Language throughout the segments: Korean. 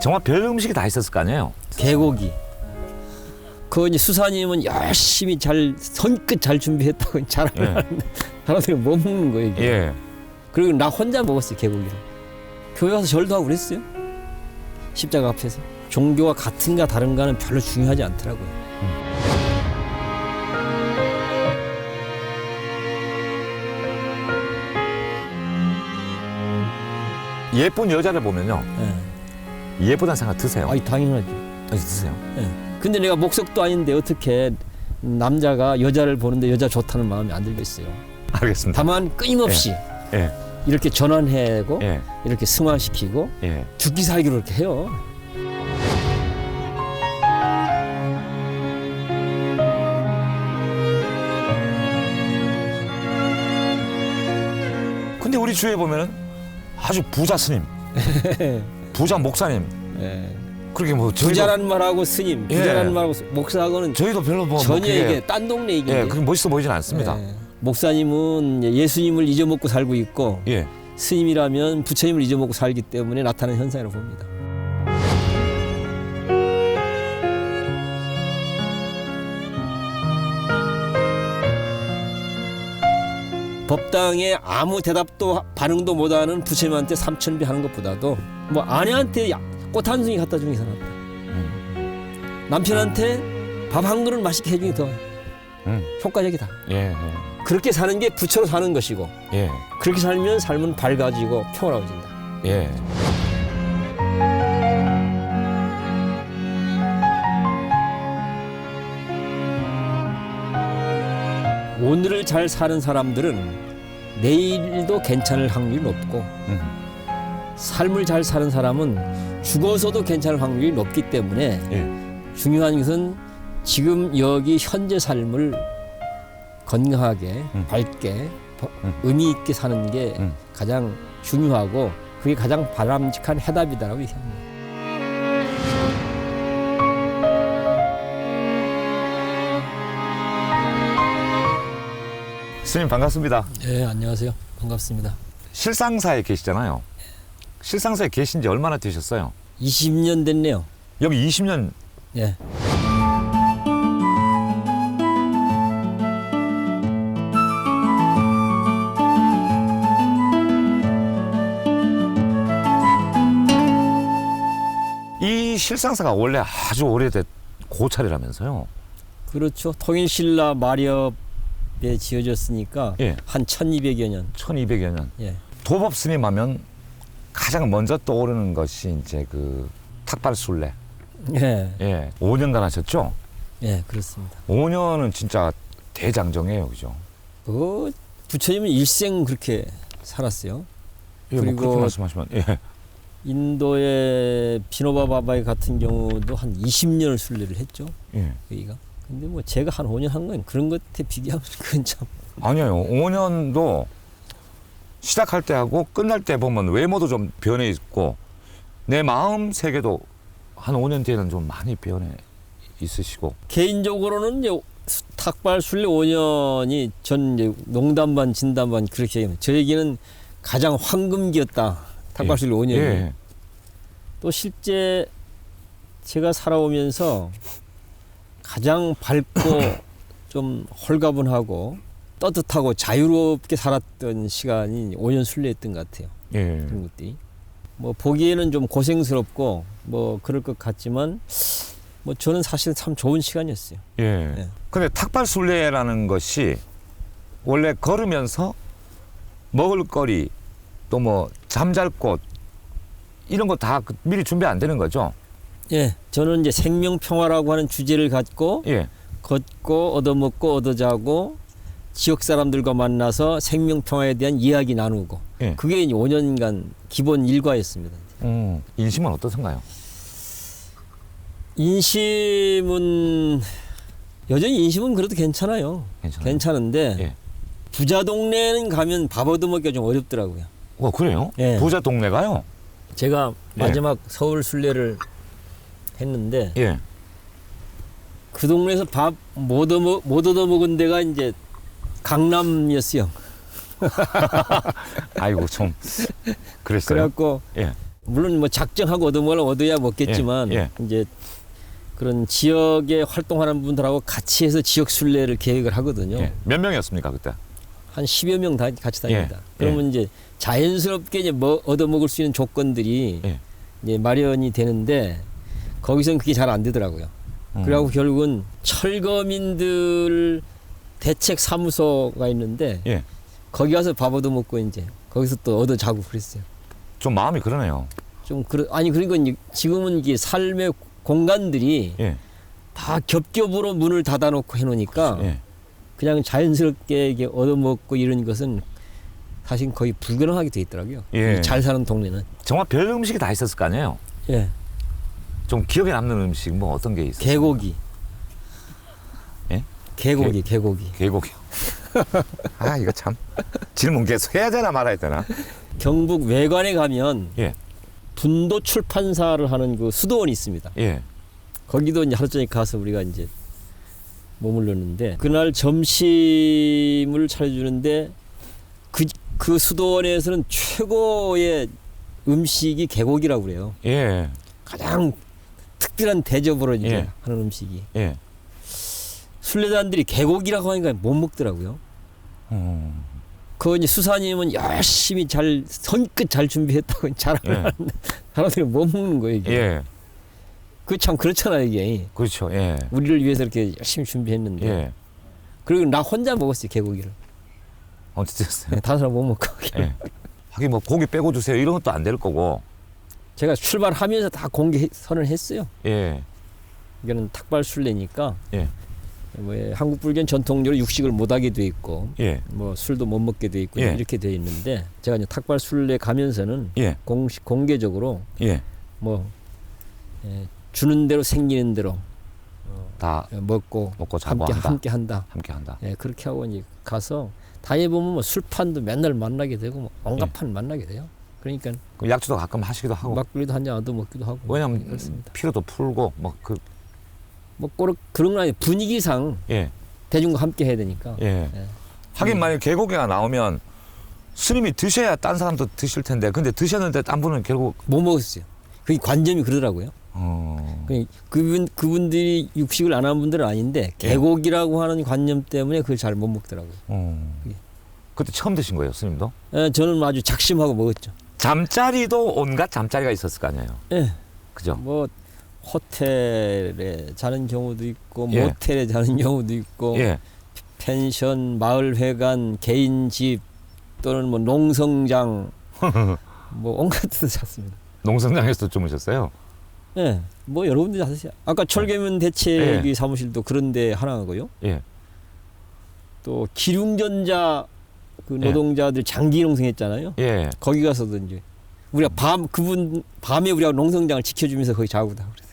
정말 별 음식이 다 있었을 거 아니에요? 개고기. 그 이제 수사님은 열심히 잘 손끝 잘 준비했다고 자랑하는데 사람들이 못 먹는 거예요. 이게. 예. 그리고 나 혼자 먹었어요 개고기를. 교회 가서 절도 하고 그랬어요. 십자가 앞에서. 종교가 같은가 다른가는 별로 중요하지 않더라고요. 예쁜 여자를 보면요. 예. 예쁘다는 생각 드세요? 아니 당연하지. 드세요? 예. 근데 내가 목석도 아닌데 어떻게 남자가 여자를 보는데 여자 좋다는 마음이 안 들겠어요. 알겠습니다. 다만 끊임없이 예. 이렇게 전환해고 예. 이렇게 승화시키고 예. 죽기 살기로 이렇게 해요. 근데 우리 주위에 보면은 아주 부자 스님, 부자 목사님, 예. 그렇게 뭐 부자란 말하고 스님, 예. 부자란 말하고 목사하고는 저희도 별로 뭐 전혀 그게, 이게 딴 동네 얘기인데. 예, 그게 멋있어 보이진 않습니다. 예. 목사님은 예수님을 잊어먹고 살고 있고 예. 스님이라면 부처님을 잊어먹고 살기 때문에 나타나는 현상이라고 봅니다. 법당에 아무 대답도 반응도 못하는 부처님한테 삼천배 하는 것보다도 뭐 아내한테 꽃 한 송이 갖다 주는 게 더 낫다. 남편한테 밥 한 그릇 맛있게 해주는 게 더 효과적이다. 예. 예. 그렇게 사는 게 부처로 사는 것이고 예. 그렇게 살면 삶은 밝아지고 평화로워진다. 예. 오늘을 잘 사는 사람들은 내일도 괜찮을 확률이 높고 삶을 잘 사는 사람은 죽어서도 괜찮을 확률이 높기 때문에 예. 중요한 것은 지금 여기 현재 삶을 건강하게 밝게 의미 있게 사는 게 가장 중요하고 그게 가장 바람직한 해답이다라고 얘기합니다. 스님 반갑습니다. 네, 안녕하세요. 반갑습니다. 실상사에 계시잖아요. 실상사에 계신 지 얼마나 되셨어요? 20년 됐네요. 여기 20년. 예. 이 실상사가 원래 아주 오래된 고찰이라면서요. 그렇죠. 통일신라 마렵에 지어졌으니까 예. 한 1200여 년. 1200여 년. 예. 도법 스님 하면 가장 먼저 떠오르는 것이 이제 그 탁발술래. 예. 예. 5년간 하셨죠? 예, 그렇습니다. 5년은 진짜 대장정이에요. 그죠? 부처님은 일생 그렇게 살았어요. 예, 뭐 그리고 그렇게 말씀하시면 예. 인도의 비노바 바바이 같은 경우도 한 20년을 순례를 했죠. 예. 여기가. 근데 뭐 제가 한 5년 한 건 그런 것에 비교하면 그건 참. 아니에요. 5년도 시작할 때 하고 끝날 때 보면 외모도 좀 변해 있고 내 마음 세계도 한 5년 뒤에는 좀 많이 변해 있으시고. 개인적으로는 이제 탁발 순례 5년이 전 이제 농담 반 진담 반 그렇게 얘기합니다. 저에게는 가장 황금기였다. 탁발 순례 5년이. 예. 또 실제 제가 살아오면서 가장 밝고 좀 홀가분하고 따뜻하고 자유롭게 살았던 시간이 5년 순례였던 것 같아요. 예. 그런 것들이. 뭐 보기에는 좀 고생스럽고 뭐 그럴 것 같지만 뭐 저는 사실 참 좋은 시간이었어요. 예. 예. 근데 탁발술래라는 것이 원래 걸으면서 먹을거리 또 뭐 잠잘 곳 이런 거 다 미리 준비 안 되는 거죠? 예, 저는 이제 생명평화라고 하는 주제를 갖고 예. 걷고 얻어먹고 얻어자고 지역 사람들과 만나서 생명평화에 대한 이야기 나누고 예. 그게 이제 5년간 기본 일과였습니다. 인심은 어떠신가요? 인심은 여전히 인심은 그래도 괜찮아요. 괜찮아요? 괜찮은데 예. 부자 동네는 가면 밥 얻어먹기가 좀 어렵더라고요. 그래요? 예. 부자 동네가요? 제가 예. 마지막 서울 순례를 했는데 예. 그 동네에서 밥 못 얻어먹은 데가 이제 강남이었어요. 아이고 좀 그랬어요. 그래갖고 예. 물론 뭐 작정하고 얻어먹으면 얻어야 먹겠지만 예. 이제 그런 지역에 활동하는 분들하고 같이 해서 지역 순례를 계획을 하거든요. 예. 몇 명이었습니까 그때? 한 10여 명 다 같이 다닙니다. 예. 그러면 이제 자연스럽게 이제 뭐 얻어먹을 수 있는 조건들이 예. 이제 마련이 되는데 거기서는 그게 잘 안 되더라고요. 그래갖고 결국은 철거민들 대책 사무소가 있는데 예. 거기 가서 밥 얻어먹고 이제 거기서 또 얻어 자고 그랬어요. 좀 마음이 그러네요. 좀 아니 그러니까 이제 지금은 이게 삶의 공간들이 예. 다 겹겹으로 문을 닫아놓고 해놓으니까 예. 그냥 자연스럽게 이게 얻어먹고 이런 것은 사실 거의 불가능하게 돼 있더라고요. 예. 잘 사는 동네는. 정말 별 음식이 다 있었을 거 아니에요. 예. 좀 기억에 남는 음식 뭐 어떤 게 있어요? 개고기. 예? 개고기. 개고기요. 아 이거 참 질문 계속 해야 되나 말아야 되나? 경북 외관에 가면 예. 분도 출판사를 하는 그 수도원이 있습니다. 예. 거기도 이제 하루 종일 가서 우리가 이제 머물렀는데 그날 점심을 차려주는데 그 수도원에서는 최고의 음식이 개고기라고 그래요. 예. 가장 특별한 대접으로 이제 예. 하는 음식이. 예. 순례자들이 개고기라고 하니까 못 먹더라고요. 그 이제 수사님은 열심히 잘 손끝 잘 준비했다고 자랑을 하는데 사람들이 못 먹는 거예요 이게. 예. 그 참 그렇잖아요 이게. 그렇죠. 예. 우리를 위해서 이렇게 열심히 준비했는데. 예. 그리고 나 혼자 먹었어요 개고기를. 어쨌든 다른 사람 못 먹고. 예. 하긴 뭐 고기 빼고 주세요 이런 것도 안 될 거고. 제가 출발하면서 다 공개 선언을 했어요. 예. 이거는 탁발 순례니까. 예. 뭐 한국 불교는 전통적으로 육식을 못 하게 돼 있고, 예. 뭐 술도 못 먹게 돼 있고 예. 이렇게 돼 있는데 제가 이제 탁발 순례 가면서는 예. 공개적으로 예. 뭐 주는 대로 생기는 대로 다 먹고 자고 함께 한다. 함께 한다. 예, 그렇게 하고 이제 가서 다해 보면 뭐 술판도 맨날 만나게 되고 뭐 온갖 판 만나게 돼요. 그러니까 그럼 약주도 가끔 하시기도 하고. 막걸리도 한잔 얻어 먹기도 하고. 왜냐면 그렇습니다. 피로도 풀고 뭐 그런 거 아니 분위기상 예. 대중과 함께 해야 되니까. 예. 예. 하긴 만약 개고기가 나오면 스님이 드셔야 딴 사람도 드실 텐데 근데 드셨는데 딴 분은 결국 못 먹었어요. 그게 관점이 그러더라고요. 그분들이 육식을 안 하는 분들은 아닌데 개고기라고 하는 관념 때문에 그걸 잘 못 먹더라고요. 그때 처음 드신 거예요, 스님도? 예, 저는 아주 작심하고 먹었죠. 잠자리도 온갖 잠자리가 있었을 거 아니에요. 예. 그죠? 뭐 호텔에 자는 경우도 있고 예. 모텔에 자는 경우도 있고 예. 펜션, 마을회관, 개인 집 또는 뭐 농성장 뭐 온갖 데서 잤습니다. 농성장에서도 주무셨어요? 예. 뭐 여러 군데 잤어요. 아까 철계면 대책이 예. 사무실도 그런데 하나고요. 예. 또 기륭전자 그 예. 노동자들 장기 농성했잖아요. 예. 거기 가서도 이제 우리가 밤에 우리가 농성장을 지켜주면서 거기 자고 다 그랬어요.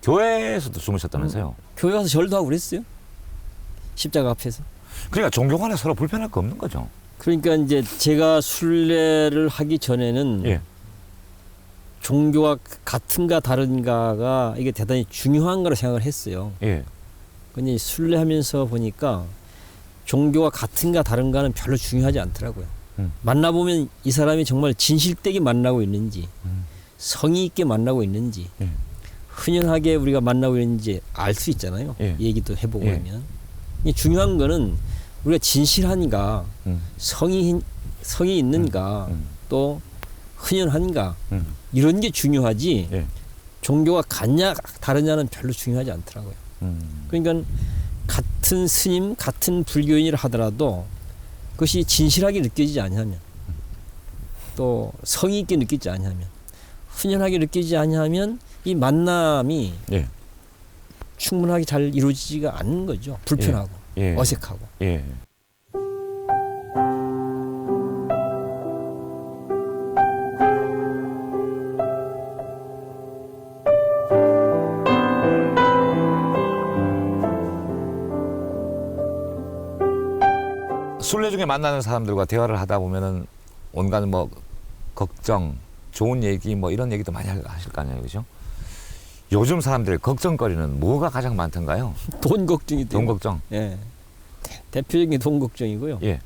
교회에서도 주무셨다면서요? 교회 가서 절도 하고 그랬어요. 십자가 앞에서. 그러니까 종교 간에 서로 불편할 거 없는 거죠. 그러니까 이제 제가 순례를 하기 전에는 예. 종교가 같은가 다른가가 이게 대단히 중요한 거라 생각을 했어요. 예. 근데 순례하면서 보니까 종교가 같은가 다른가는 별로 중요하지 않더라고요. 만나보면 이 사람이 정말 진실되게 만나고 있는지 성의 있게 만나고 있는지 흔연하게 우리가 만나고 있는지 알 수 있잖아요. 예. 얘기도 해보고 예. 하면. 중요한 거는 우리가 진실한가 성의 있는가 또 흔연한가 이런 게 중요하지 예. 종교가 같냐 다르냐는 별로 중요하지 않더라고요. 그러니까 같은 스님 같은 불교인이라 하더라도 그것이 진실하게 느껴지지 않냐면 또 성의 있게 느끼지 않냐면 흔연하게 느끼지 않냐면 이 만남이 예. 충분하게 잘 이루어지지가 않는 거죠. 불편하고 예. 어색하고. 예. 순례 중에 만나는 사람들과 대화를 하다 보면은 온갖 뭐 걱정, 좋은 얘기 뭐 이런 얘기도 많이 하실 거 아니에요, 그죠? 요즘 사람들 걱정거리는 뭐가 가장 많던가요? 돈 걱정이 돼요. 돈 걱정. 예. 대표적인 게 돈 걱정이고요. 예.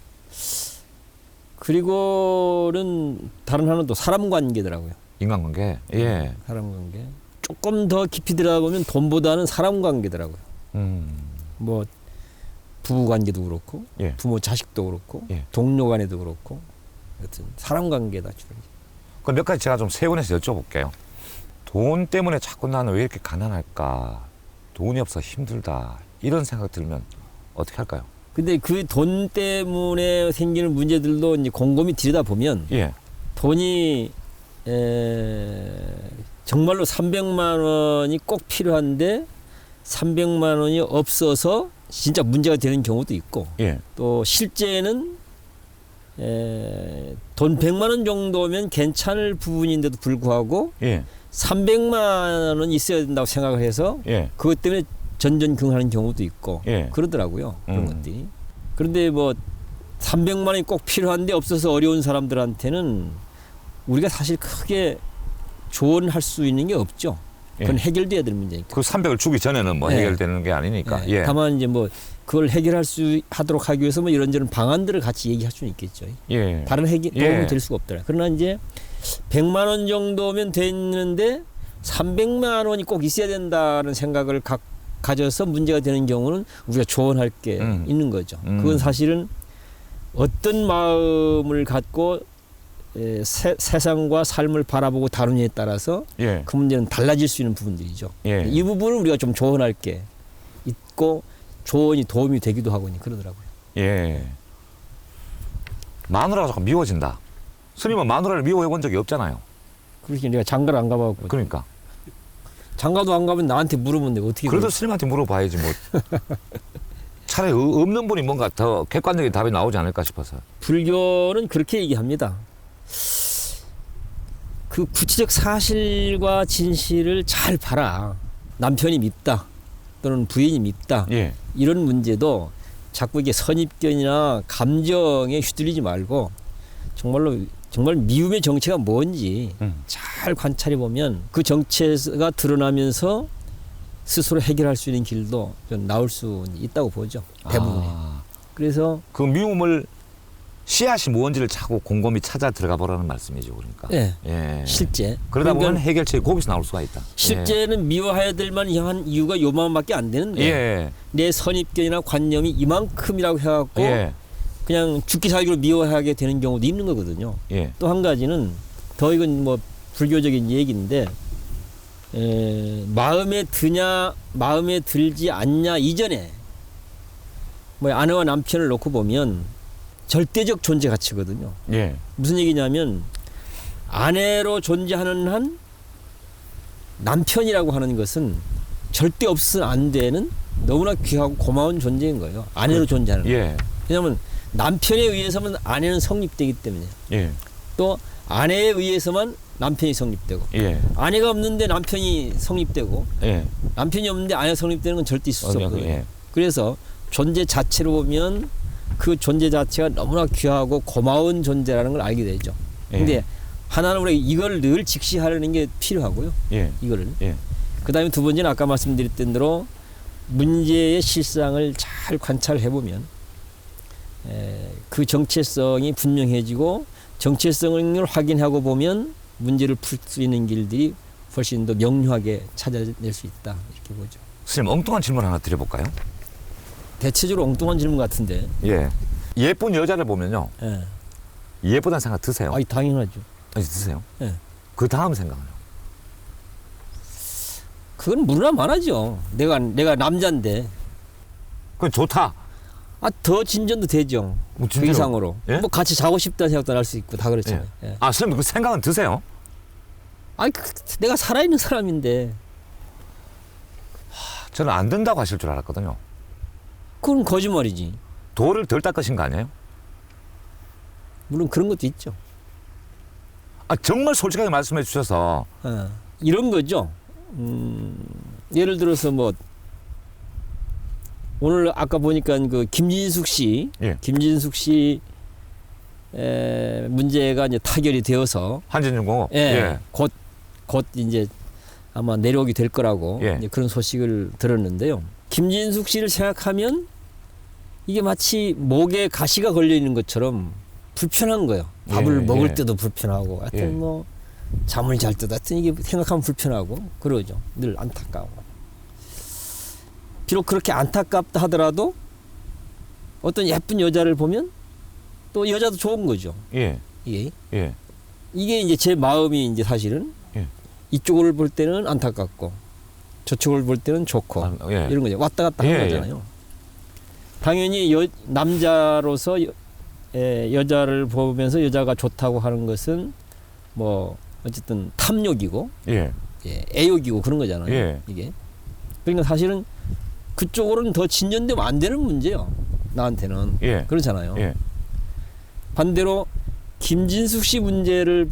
그리고는 다른 하나는 또 사람 관계더라고요. 인간관계. 예. 사람 관계. 조금 더 깊이 들어가보면 돈보다는 사람 관계더라고요. 뭐 부부 관계도 그렇고, 예. 부모 자식도 그렇고, 예. 동료 간에도 그렇고, 하여튼 사람 관계다 주로. 그럼 몇 가지 제가 좀 세분해서 여쭤볼게요. 돈 때문에 자꾸 나는 왜 이렇게 가난할까? 돈이 없어 힘들다. 이런 생각 들면 어떻게 할까요? 근데 그 돈 때문에 생기는 문제들도 이제 곰곰이 들여다 보면 예. 돈이 정말로 300만 원이 꼭 필요한데 300만 원이 없어서 진짜 문제가 되는 경우도 있고 예. 또 실제는 돈 100만 원 정도면 괜찮을 부분인데도 불구하고 예. 300만 원 있어야 된다고 생각을 해서 예. 그것 때문에 전전긍긍하는 경우도 있고 예. 그러더라고요. 그런 것들이. 그런데 뭐 300만 원이 꼭 필요한데 없어서 어려운 사람들한테는 우리가 사실 크게 조언할 수 있는 게 없죠. 그건 예. 해결돼야 될 문제니까. 그 300을 주기 전에는 뭐 예. 해결되는 게 아니니까. 예. 다만 이제 뭐 그걸 해결할 수 하도록 하기 위해서 뭐 이런저런 방안들을 같이 얘기할 수는 있겠죠. 예. 다른 도움이 예. 될 수가 없더라. 그러나 이제 100만 원 정도면 됐는데 300만 원이 꼭 있어야 된다는 생각을 가져서 문제가 되는 경우는 우리가 조언할 게 있는 거죠. 그건 사실은 어떤 마음을 갖고 세상과 삶을 바라보고 다루느냐에 따라서 예. 그 문제는 달라질 수 있는 부분들이죠. 예. 이 부분을 우리가 좀 조언할 게 있고 조언이 도움이 되기도 하고 그러더라고요. 예. 마누라가 자꾸 미워진다. 스님은 마누라를 미워해 본 적이 없잖아요. 그렇게 내가 장가를 안 가봐갖고 그러니까. 장가도 안 가면 나한테 물으면 내가 어떻게 그래도 스님한테 물어봐야지 뭐. 차라리 없는 분이 뭔가 더 객관적인 답이 나오지 않을까 싶어서. 불교는 그렇게 얘기합니다. 그 구체적 사실과 진실을 잘 봐라. 남편이 밉다 또는 부인이 밉다 예. 이런 문제도 자꾸 이게 선입견이나 감정에 휘둘리지 말고 정말로 정말 미움의 정체가 뭔지 잘 관찰해 보면 그 정체가 드러나면서 스스로 해결할 수 있는 길도 좀 나올 수 있다고 보죠. 대부분이. 그래서 그 미움을 씨앗이 뭔지를 자꾸 곰곰이 찾아 들어가 보라는 말씀이죠, 그러니까. 예. 예. 실제 그러다 보면 그러니까 해결책이 거기서 나올 수가 있다. 실제는 미워해야 될 만한 이유가 요만밖에 안 되는데 예. 내 선입견이나 관념이 이만큼이라고 해갖고 예. 그냥 죽기 살기로 미워하게 되는 경우도 있는 거거든요. 예. 또 한 가지는 더 이건 뭐 불교적인 얘기인데 마음에 드냐 마음에 들지 않냐 이전에 뭐 아내와 남편을 놓고 보면 절대적 존재 가치거든요. 예. 무슨 얘기냐면 아내로 존재하는 한 남편이라고 하는 것은 절대 없으면 안 되는 너무나 귀하고 고마운 존재인 거예요. 아내로 존재하는. 예. 왜냐하면 남편에 의해서만 아내는 성립되기 때문에 예. 또 아내에 의해서만 남편이 성립되고 예. 아내가 없는데 남편이 성립되고 예. 남편이 없는데 아내가 성립되는 건 절대 있을 수 없거든요. 예. 그래서 존재 자체로 보면 그 존재 자체가 너무나 귀하고 고마운 존재라는 걸 알게 되죠. 근데 예. 하나는 우리가 이걸 늘 직시하려는 게 필요하고요. 예. 이거를. 예. 그다음에 두 번째는 아까 말씀드렸던 대로 문제의 실상을 잘 관찰해 보면 그 정체성이 분명해지고 정체성을 확인하고 보면 문제를 풀 수 있는 길들이 훨씬 더 명료하게 찾아낼 수 있다 이렇게 보죠. 스님 엉뚱한 질문 하나 드려볼까요? 대체적으로 엉뚱한 질문 같은데. 예. 예쁜 여자를 보면요. 예. 예쁘다는 생각 드세요? 아니 당연하죠. 아니, 드세요? 예. 그 다음 생각은요? 그건 물으나 말하죠. 내가 남자인데. 그건 좋다. 더 진전도 되죠. 뭐 그 진짜로? 이상으로. 예? 뭐 같이 자고 싶다는 생각도 날 수 있고 다 그렇잖아요. 예. 아, 스님 그 생각은 드세요? 아니 내가 살아있는 사람인데 저는 안 된다고 하실 줄 알았거든요. 그건 거짓말이지. 돌을 덜 닦으신 거 아니에요? 물론 그런 것도 있죠. 아, 정말 솔직하게 말씀해 주셔서. 이런 거죠. 예를 들어서 뭐 오늘 아까 보니까 그 김진숙 씨, 예. 김진숙 씨 문제가 이제 타결이 되어서 한진중공업. 예, 곧 이제 아마 내려오게 될 거라고 예. 이제 그런 소식을 들었는데요. 김진숙 씨를 생각하면 이게 마치 목에 가시가 걸려 있는 것처럼 불편한 거예요. 밥을 예, 먹을 예. 때도 불편하고, 하여튼 예. 뭐 잠을 잘 때도 하여튼 이게 생각하면 불편하고 그러죠. 늘 안타까워. 비록 그렇게 안타깝다 하더라도 어떤 예쁜 여자를 보면 또 여자도 좋은 거죠. 예. 예. 예. 이게 이제 제 마음이 이제 사실은 예. 이쪽을 볼 때는 안타깝고 저쪽을 볼 때는 좋고 예. 이런 거죠. 왔다 갔다 하는 예, 거잖아요. 당연히 남자로서 여자를 보면서 여자가 좋다고 하는 것은 뭐 어쨌든 탐욕이고 예. 애욕이고 그런 거잖아요. 예. 이게 그러니까 사실은 그쪽으로는 더 진전되면 안 되는 문제예요. 나한테는 예. 그렇잖아요. 예. 반대로 김진숙 씨 문제를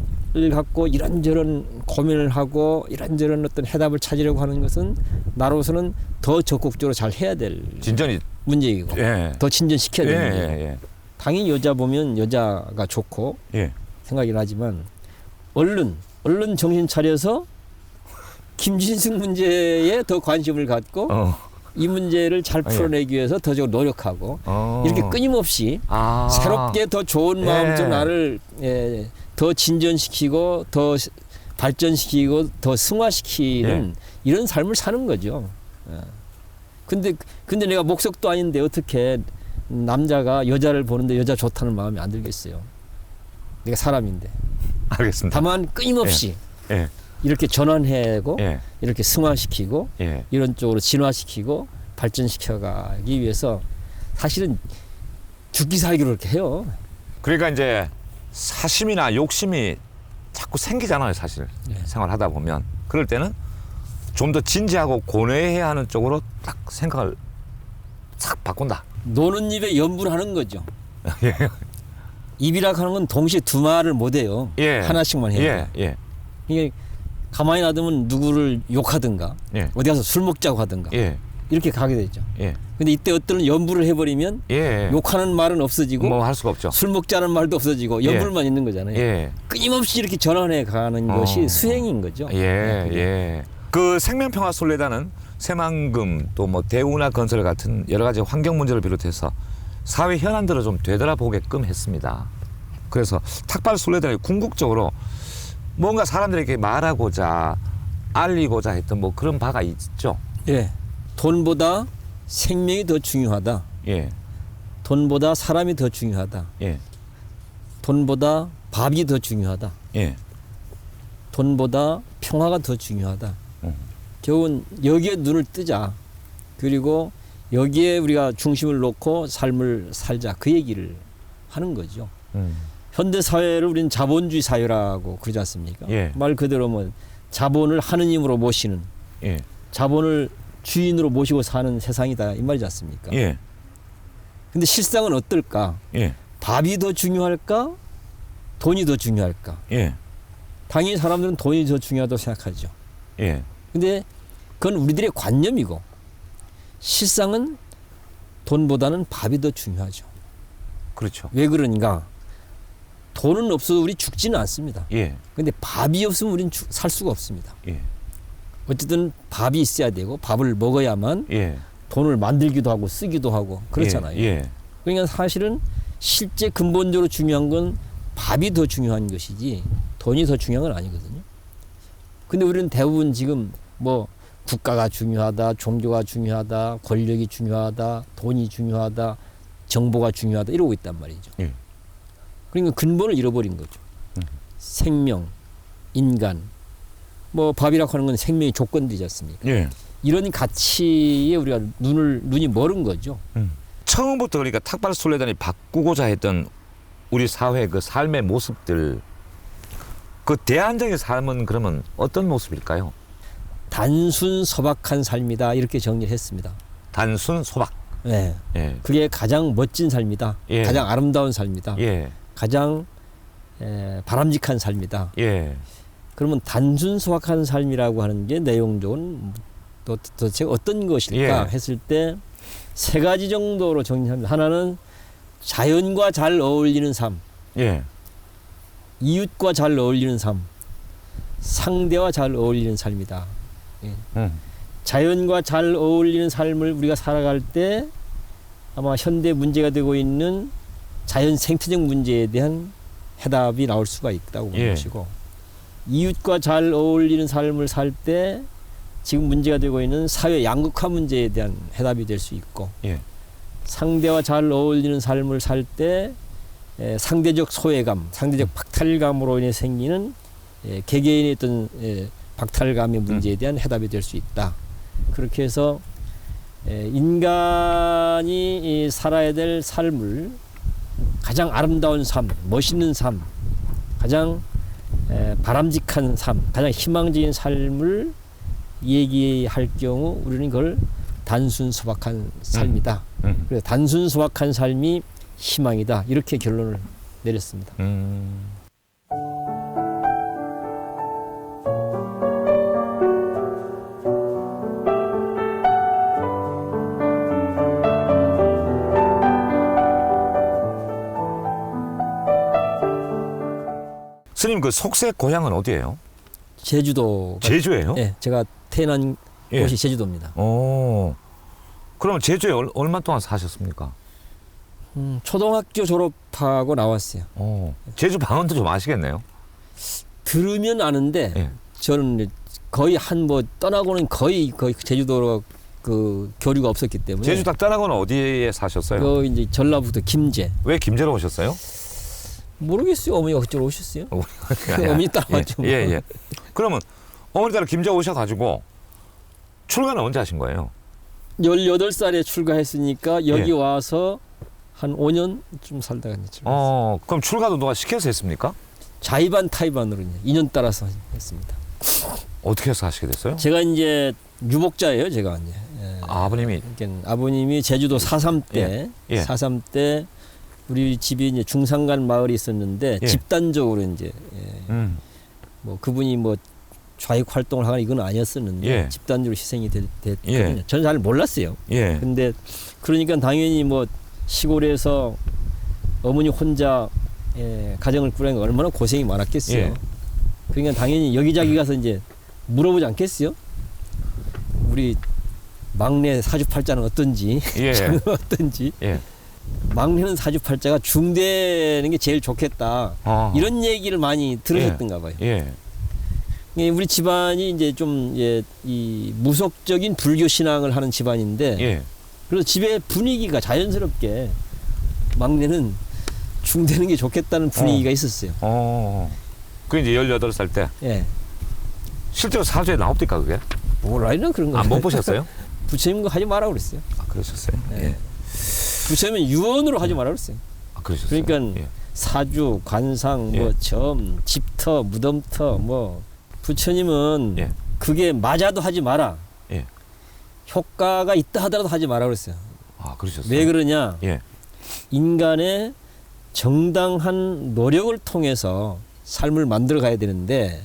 갖고 이런저런 고민을 하고 이런저런 어떤 해답을 찾으려고 하는 것은 나로서는 더 적극적으로 잘 해야 될 진전이 문제이고 예. 더 진전시켜야 예. 되는 문제. 예. 당연히 여자 보면 여자가 좋고 예. 생각이긴 하지만 얼른 정신 차려서 김진숙 문제에 더 관심을 갖고 이 문제를 잘 풀어내기 위해서 더 노력하고 이렇게 끊임없이 새롭게 더 좋은 마음으로 나를 더 진전시키고 더 발전시키고 더 승화시키는 이런 삶을 사는 거죠. 근데 내가 목석도 아닌데 어떻게 남자가 여자를 보는데 여자 좋다는 마음이 안 들겠어요. 내가 사람인데. 알겠습니다. 다만 끊임없이 예. 이렇게 전환하고 예. 이렇게 승화시키고 예. 이런 쪽으로 진화시키고 발전시켜가기 위해서 사실은 죽기 살기로 이렇게 해요. 그러니까 이제 사심이나 욕심이 자꾸 생기잖아요, 사실. 생활하다 보면. 그럴 때는 좀 더 진지하고 고뇌해야 하는 쪽으로 딱 생각을 싹 바꾼다. 노는 입에 염불하는 거죠. 예. 입이라 하는 건 동시에 두 말을 못 해요. 예. 하나씩만 해요. 예. 예. 이게 가만히 놔두면 누구를 욕하든가 예. 어디 가서 술 먹자고 하든가 예. 이렇게 가게 되죠. 예. 근데 이때 어떤 염불을 해버리면 예. 욕하는 말은 없어지고 뭐 할 수가 없죠. 술 먹자는 말도 없어지고 염불만 있는 거잖아요. 예. 끊임없이 이렇게 전환해 가는 것이 수행인 거죠. 예. 예. 그 생명평화솔레다는 새만금 또 뭐 대우나 건설 같은 여러 가지 환경 문제를 비롯해서 사회 현안들을 좀 되돌아보게끔 했습니다. 그래서 탁발솔레단이 궁극적으로 뭔가 사람들에게 말하고자 알리고자 했던 뭐 그런 바가 있죠. 예. 돈보다 생명이 더 중요하다. 예. 돈보다 사람이 더 중요하다. 예. 돈보다 밥이 더 중요하다. 예. 돈보다 평화가 더 중요하다. 겨우 여기에 눈을 뜨자. 그리고 여기에 우리가 중심을 놓고 삶을 살자. 그 얘기를 하는 거죠. 현대 사회를 우리는 자본주의 사회라고 그러지 않습니까? 예. 말 그대로 뭐 자본을 하느님으로 모시는 예. 자본을 주인으로 모시고 사는 세상이다 이 말이지 않습니까? 예. 근데 실상은 어떨까? 예. 밥이 더 중요할까? 돈이 더 중요할까? 예. 당연히 사람들은 돈이 더 중요하다고 생각하죠. 예. 근데 그건 우리들의 관념이고 실상은 돈보다는 밥이 더 중요하죠. 그렇죠. 왜 그러는가? 돈은 없어도 우리 죽지는 않습니다. 예. 근데 밥이 없으면 우리는 살 수가 없습니다. 예. 어쨌든 밥이 있어야 되고 밥을 먹어야만 예. 돈을 만들기도 하고 쓰기도 하고 그렇잖아요. 예. 예. 그러니까 사실은 실제 근본적으로 중요한 건 밥이 더 중요한 것이지 돈이 더 중요한 건 아니거든요. 근데 우리는 대부분 지금 뭐 국가가 중요하다, 종교가 중요하다, 권력이 중요하다, 돈이 중요하다, 정보가 중요하다 이러고 있단 말이죠. 예. 그러니까 근본을 잃어버린 거죠. 생명, 인간, 뭐 밥이라고 하는 건 생명의 조건들이지 않습니까? 예. 이런 가치에 우리가 눈이 멀은 거죠. 처음부터 그러니까 탁발솔레단이 바꾸고자 했던 우리 사회 그 삶의 모습들, 그 대안적인 삶은 그러면 어떤 모습일까요? 단순 소박한 삶이다 이렇게 정리를 했습니다. 단순 소박. 네, 예. 그게 가장 멋진 삶이다. 예. 가장 아름다운 삶이다. 예. 가장 바람직한 삶이다. 예. 그러면 단순 소박한 삶이라고 하는 게 내용적은 도대체 어떤 것일까 예. 했을 때 세 가지 정도로 정리합니다. 하나는 자연과 잘 어울리는 삶, 예. 이웃과 잘 어울리는 삶, 상대와 잘 어울리는 삶이다. 예. 자연과 잘 어울리는 삶을 우리가 살아갈 때 아마 현대 문제가 되고 있는 자연 생태적 문제에 대한 해답이 나올 수가 있다고 보는 예. 것이고 이웃과 잘 어울리는 삶을 살 때 지금 문제가 되고 있는 사회 양극화 문제에 대한 해답이 될 수 있고 예. 상대와 잘 어울리는 삶을 살 때 상대적 소외감, 상대적 박탈감으로 인해 생기는 개개인의 어떤 박탈감의 문제에 대한 해답이 될 수 있다. 그렇게 해서 인간이 살아야 될 삶을 가장 아름다운 삶, 멋있는 삶, 가장 바람직한 삶, 가장 희망적인 삶을 얘기할 경우 우리는 그걸 단순 소박한 삶이다. 그래서 단순 소박한 삶이 희망이다. 이렇게 결론을 내렸습니다. 스님 그 속세 고향은 어디예요? 제주도. 제주예요? 네, 제가 태어난 예. 곳이 제주도입니다. 그러면 제주에 얼마 동안 사셨습니까? 초등학교 졸업하고 나왔어요. 제주 방언도 좀 아시겠네요. 들으면 아는데 예. 저는 거의 한 뭐 떠나고는 거의 제주도로 그 교류가 없었기 때문에. 제주 딱 떠나고는 어디에 사셨어요? 그 이제 전라북도 김제. 왜 김제로 오셨어요? 모르겠어요. 어머니가 그쪽으로 오셨어요? 어머니 따라왔죠. 예. 그러면 어머니 따라 김제 오셔가지고 출가는 언제 하신 거예요? 18살에 출가했으니까 여기 예. 와서 한 5년쯤 살다가 이제 출가. 그럼 출가도 누가 시켜서 했습니까? 자의반 타의반으로 이제 2년 따라서 했습니다. 어떻게 해서 하시게 됐어요? 제가 이제 유목자예요. 제가 이제. 아버님이 그러니까 아버님이 제주도 4.3 때, 예. 4.3 때 우리 집이 이제 중산간 마을이 있었는데 예. 집단적으로 이제 뭐 그분이 뭐 좌익 활동을 하거나 이건 아니었었는데 예. 집단적으로 희생이 됐거든요. 예. 저는 잘 몰랐어요. 예. 근데 그러니까 당연히 뭐 시골에서 어머니 혼자 가정을 꾸리는 게 얼마나 고생이 많았겠어요. 예. 그러니까 당연히 여기저기 가서 이제 물어보지 않겠어요? 우리 막내 사주팔자는 어떤지, 예. 저는 어떤지. 예. 막내는 사주팔자가 중되는 게 제일 좋겠다. 이런 얘기를 많이 들으셨던가 봐요. 예. 우리 집안이 이제 좀 이 무속적인 불교 신앙을 하는 집안인데, 예. 그래서 집의 분위기가 자연스럽게 막내는 중되는 게 좋겠다는 분위기가 있었어요. 그 이제 18살 때 예. 실제로 사주에 나옵니까 그게? 뭐라이나 그런 거. 못 보셨어요? 부처님 거 하지 마라 그랬어요. 그러셨어요? 예. 부처님은 유언으로 하지 마라 그랬어요. 그러셨어요? 그러니까 예. 사주, 관상, 뭐 예. 점, 집터, 무덤터, 뭐 부처님은 예. 그게 맞아도 하지 마라. 예. 효과가 있다 하더라도 하지 마라 그랬어요. 그러셨어요? 왜 그러냐? 예. 인간의 정당한 노력을 통해서 삶을 만들어 가야 되는데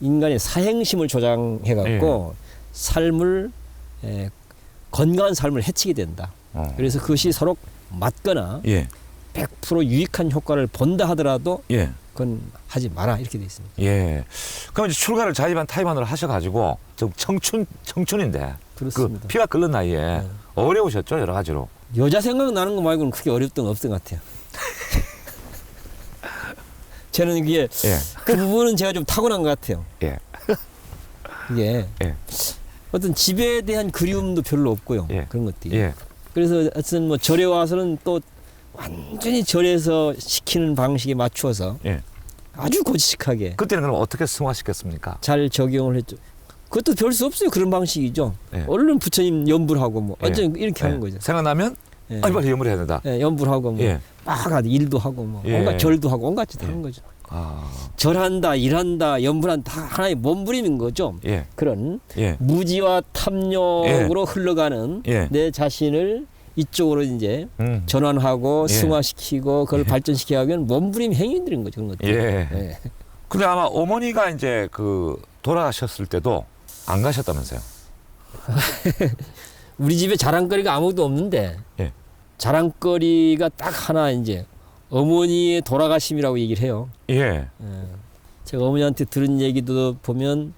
인간의 사행심을 조장해 갖고 삶을 건강한 삶을 해치게 된다. 그래서 그것이 서로 맞거나 예. 100% 유익한 효과를 본다 하더라도 예. 그건 하지 마라 이렇게 돼 있습니다. 예. 그럼 이제 출가를 자의반 타의반으로 하셔가지고 좀 청춘인데 그렇습니다. 그 피가 끓는 나이에 어려우셨죠 여러 가지로. 여자 생각 나는 거 말고는 크게 어렵던 건 없던 것 같아요. 저는 그게 그 부분은 제가 좀 타고난 것 같아요. 예. 이게 예. 어떤 집에 대한 그리움도 별로 없고요. 예. 그런 것들이. 예. 그래서 하여튼 뭐 절에 와서는 또 완전히 절에서 시키는 방식에 맞추어서 예. 아주 고지식하게 그때는 그럼 어떻게 승화시켰습니까? 잘 적용을 했죠. 그것도 별 수 없어요. 그런 방식이죠. 예. 얼른 부처님 연불 하고 뭐 완전 예. 이렇게 하는 거죠. 생각나면 예. 빨리 연물해야 된다. 예, 연불하고 뭐 예. 막 일도 하고 뭐 예. 온갖 절도 하고 온갖 짓 하는 거죠. 절한다, 일한다, 연불한다 다 하나의 몸부림인 거죠. 예. 그런 예. 무지와 탐욕으로 흘러가는 예. 내 자신을 이쪽으로 이제 전환하고 예. 승화시키고 그걸 발전시키기 위한 몸부림 행위들인 거죠. 그런 것들. 예. 예. 근데 아마 어머니가 이제 그 돌아가셨을 때도 안 가셨다면서요? 우리 집에 자랑거리가 아무것도 없는데 예. 자랑거리가 딱 하나 이제 어머니의 돌아가심이라고 얘기를 해요. 예. 제가 어머니한테 들은 얘기도 보면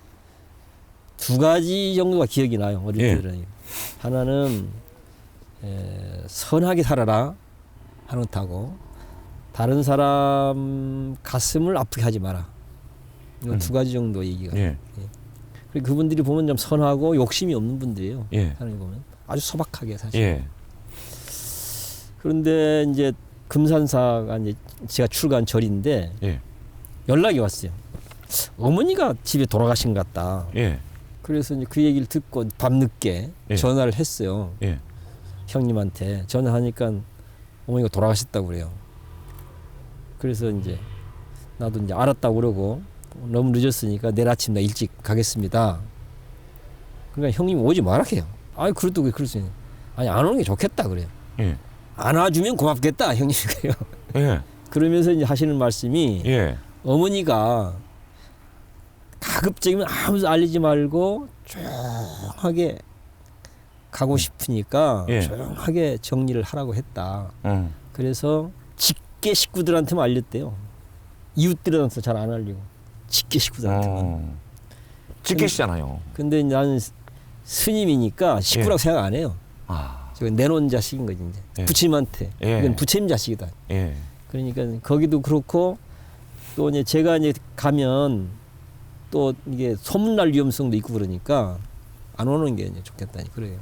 두 가지 정도가 기억이 나요. 어릴 예. 때 들은. 하나는 선하게 살아라 하는 것하고 다른 사람 가슴을 아프게 하지 마라. 이거 두 가지 정도 얘기가. 예. 그리고 그분들이 보면 좀 선하고 욕심이 없는 분들이에요. 예. 사람이 보면 아주 소박하게 사실. 예. 그런데 이제 금산사가 이제 제가 출가한 절인데 예. 연락이 왔어요. 어머니가 집에 돌아가신 것 같다. 예. 그래서 이제 그 얘기를 듣고 밤늦게 예. 전화를 했어요. 예. 형님한테 전화하니까 어머니가 돌아가셨다고 그래요. 그래서 이제 나도 이제 알았다고 그러고 너무 늦었으니까 내일 아침 나 일찍 가겠습니다. 그러니까 형님 오지 말라 해요. 아니 그래도 왜 그럴 수 있냐. 아니 안 오는 게 좋겠다 그래요. 예. 안 와주면 고맙겠다 형님이 그래요. 예. 그러면서 이제 하시는 말씀이 예. 어머니가 가급적이면 아무도 알리지 말고 조용하게 가고 싶으니까 예. 조용하게 정리를 하라고 했다. 음. 그래서 직계 식구들한테만 알렸대요. 이웃들한테 잘 안 알리고 직계 식구들한테만. 찍히시잖아요. 근데 나는 스님이니까 식구라고 예. 생각 안 해요. 아. 저 내놓은 자식인 거지 이제. 예. 부처님한테. 예. 이건 부처님 자식이다. 예. 그러니까 거기도 그렇고 또 이제 제가 이제 가면 또 이게 소문날 위험성도 있고 그러니까 안 오는 게 이제 좋겠다니 그래요.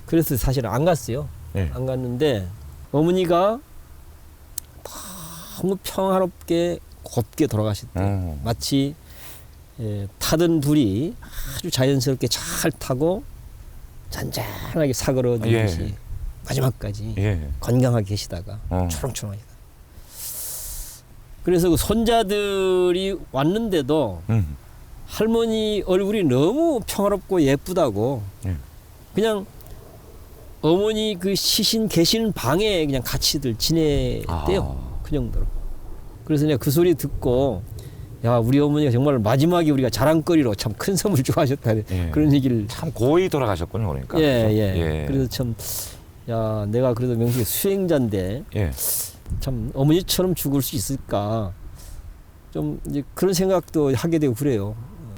그래서 사실 안 갔어요. 예. 안 갔는데 어머니가 너무 평화롭게 곱게 돌아가셨대요. 마치 타던 불이 아주 자연스럽게 잘 타고 잔잔하게 사그러지듯이 예. 마지막까지 예. 건강하게 계시다가 초롱초롱하게. 그래서 그 손자들이 왔는데도 할머니 얼굴이 너무 평화롭고 예쁘다고 예. 그냥 어머니 그 시신 계시는 방에 그냥 같이들 지내대요. 그 정도로. 그래서 내가 그 소리 듣고 야 우리 어머니가 정말 마지막에 우리가 자랑거리로 참 큰 선물 좋아하셨다 예. 그런 얘기를. 참 고이 돌아가셨군요, 그러니까. 예. 그래서 참 야 내가 그래도 명식의 수행자인데 예. 참 어머니처럼 죽을 수 있을까 좀 이제 그런 생각도 하게 되고 그래요.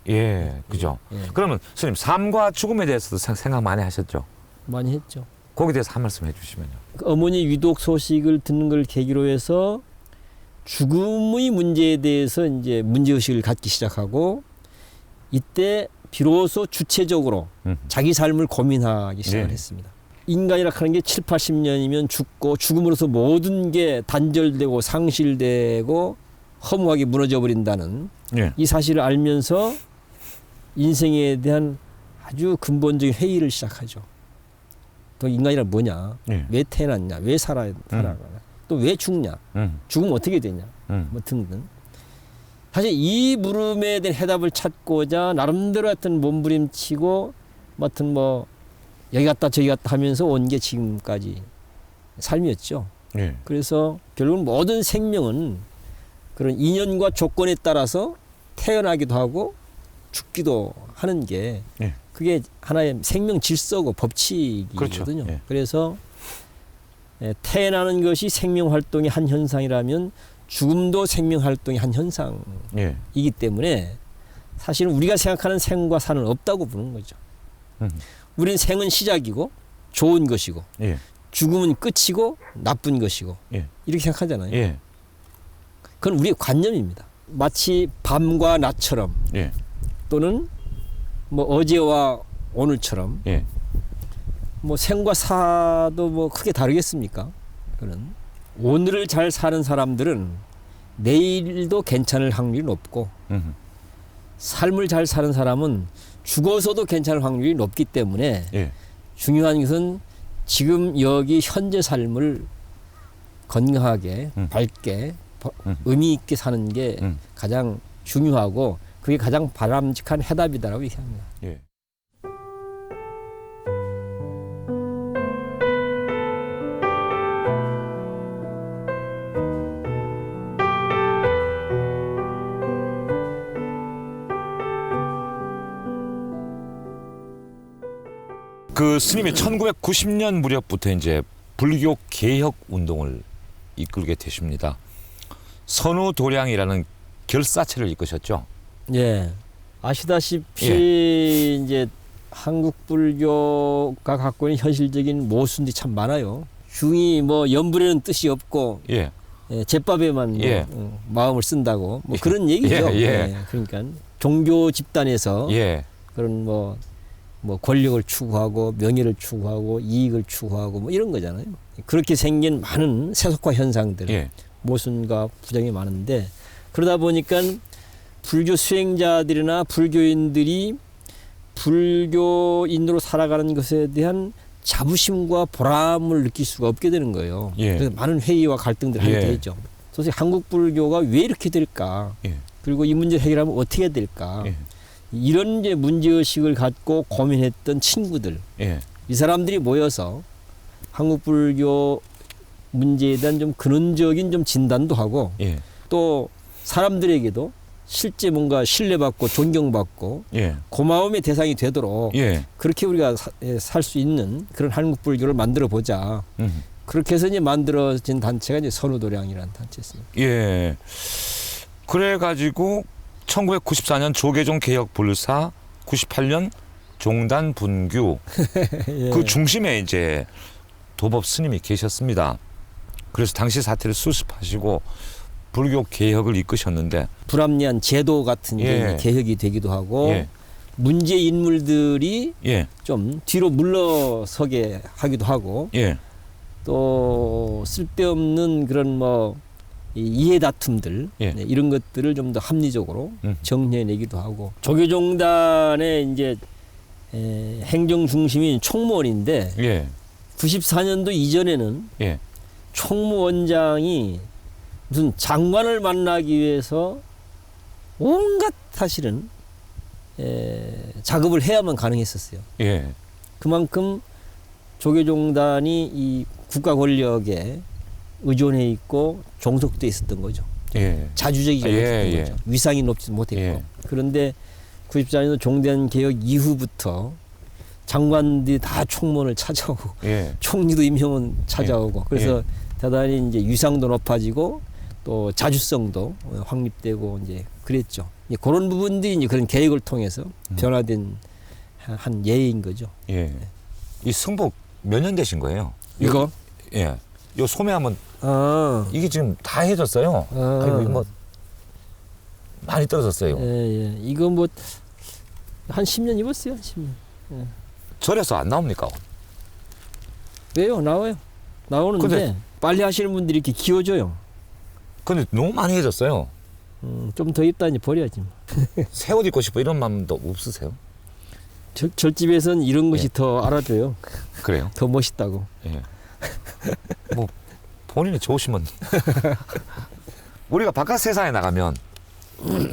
예, 그죠. 예. 그러면 스님 삶과 죽음에 대해서도 생각 많이 하셨죠? 많이 했죠. 거기에 대해서 한 말씀 해주시면요. 그 어머니 위독 소식을 듣는 걸 계기로 해서 죽음의 문제에 대해서 이제 문제의식을 갖기 시작하고 이때 비로소 주체적으로 자기 삶을 고민하기 시작을 네. 했습니다. 인간이라 하는 게 7, 80년이면 죽고 죽음으로써 모든 게 단절되고 상실되고 허무하게 무너져 버린다는 예. 이 사실을 알면서 인생에 대한 아주 근본적인 회의를 시작하죠. 또 인간이란 뭐냐? 예. 왜 태어났냐? 왜 살아가냐? 또 왜 죽냐? 죽으면 어떻게 되냐? 뭐 등등. 사실 이 물음에 대한 해답을 찾고자 나름대로 하여튼 몸부림치고 하여튼 뭐 여기 갔다 저기 갔다 하면서 온 게 지금까지 삶이었죠. 예. 그래서 결국은 모든 생명은 그런 인연과 조건에 따라서 태어나기도 하고 죽기도 하는 게 예. 그게 하나의 생명 질서고 법칙이거든요. 그렇죠. 예. 그래서 태어나는 것이 생명 활동의 한 현상이라면 죽음도 생명 활동의 한 현상이기 예. 때문에 사실은 우리가 생각하는 생과 사는 없다고 보는 거죠. 우리는 생은 시작이고 좋은 것이고 예. 죽음은 끝이고 나쁜 것이고 예. 이렇게 생각하잖아요. 예. 그건 우리의 관념입니다. 마치 밤과 낮처럼 예. 또는 뭐 어제와 오늘처럼 예. 뭐 생과 사도 뭐 크게 다르겠습니까? 그는 오늘을 잘 사는 사람들은 내일도 괜찮을 확률이 높고 삶을 잘 사는 사람은 죽어서도 괜찮을 확률이 높기 때문에 예. 중요한 것은 지금 여기 현재 삶을 건강하게 밝게 의미 있게 사는 게 가장 중요하고 그게 가장 바람직한 해답이다라고 얘기합니다. 예. 그 스님이 1990년 무렵부터 이제 불교 개혁 운동을 이끌게 되십니다. 선우도량이라는 결사체를 이끄셨죠. 예. 아시다시피 이제 한국 불교가 갖고 있는 현실적인 모순들이 참 많아요. 중이 뭐 연불에는 뜻이 없고 예. 제밥에만 뭐, 예. 마음을 쓴다고 뭐 예. 그런 얘기죠. 예, 예. 그러니까 종교 집단에서 예. 그런 뭐 권력을 추구하고 명예를 추구하고 이익을 추구하고 뭐 이런 거잖아요. 그렇게 생긴 많은 세속화 현상들, 예. 모순과 부정이 많은데 그러다 보니까 불교 수행자들이나 불교인들이 불교인으로 살아가는 것에 대한 자부심과 보람을 느낄 수가 없게 되는 거예요. 예. 그래서 많은 회의와 갈등들을 하게 예. 되죠. 도대체 한국 불교가 왜 이렇게 될까? 예. 그리고 이 문제를 해결하면 어떻게 해야 될까? 예. 이런 이제 문제의식을 갖고 고민했던 친구들, 예. 이 사람들이 모여서 한국 불교 문제에 대한 좀 근원적인 좀 진단도 하고 예. 또 사람들에게도 실제 뭔가 신뢰받고 존경받고 예. 고마움의 대상이 되도록 예. 그렇게 우리가 살 수 있는 그런 한국 불교를 만들어 보자. 그렇게 해서 이제 만들어진 단체가 이제 선우도량이라는 단체였습니다. 예. 그래가지고 1994년 조계종 개혁 불사, 98년 종단 분규 예. 그 중심에 이제 도법 스님이 계셨습니다. 그래서 당시 사태를 수습하시고 불교 개혁을 이끄셨는데 불합리한 제도 같은 게 예. 이제 개혁이 되기도 하고 예. 문제 인물들이 예. 좀 뒤로 물러서게 하기도 하고 예. 또 쓸데없는 그런 뭐 이해 다툼들 예. 네, 이런 것들을 좀 더 합리적으로 음. 정리해내기도 하고 조계종단의 이제 행정 중심인 총무원인데 예. 94년도 이전에는 예. 총무원장이 무슨 장관을 만나기 위해서 온갖 사실은 작업을 해야만 가능했었어요. 예. 그만큼 조계종단이 이 국가 권력에 의존해 있고 종속돼 있었던 거죠. 예. 자주적이지 못했던 예. 거죠. 위상이 높지 못했고. 예. 그런데 94년도 종단 개혁 이후부터 장관들이 다 총무원을 찾아오고 예. 총리도 임명은 찾아오고 그래서 대단히 이제 위상도 높아지고 또 자주성도 확립되고 이제 그랬죠. 이제 그런 부분들이 이제 그런 개혁을 통해서 변화된 한 예인 거죠. 예. 이 승복 몇 년 되신 거예요? 이거? 예. 요 소매 한번 아, 이게 지금 다 해졌어요. 아이고 이거 뭐 많이 떨어졌어요. 예. 이거 뭐 한 10년 입었어요. 10년. 절에서 안 나옵니까? 왜요? 나와요. 나오는데 근데- 빨리 하시는 분들이 이렇게 기워줘요. 근데 너무 많이 해졌어요. 좀 더 입다 이제 버려야지. 뭐. 새 옷 입고 싶어 이런 마음도 없으세요? 절집에서는 이런 것이 더 알아줘요. 그래요? 더 멋있다고. 예. 뭐 본인이 좋으시면 우리가 바깥 세상에 나가면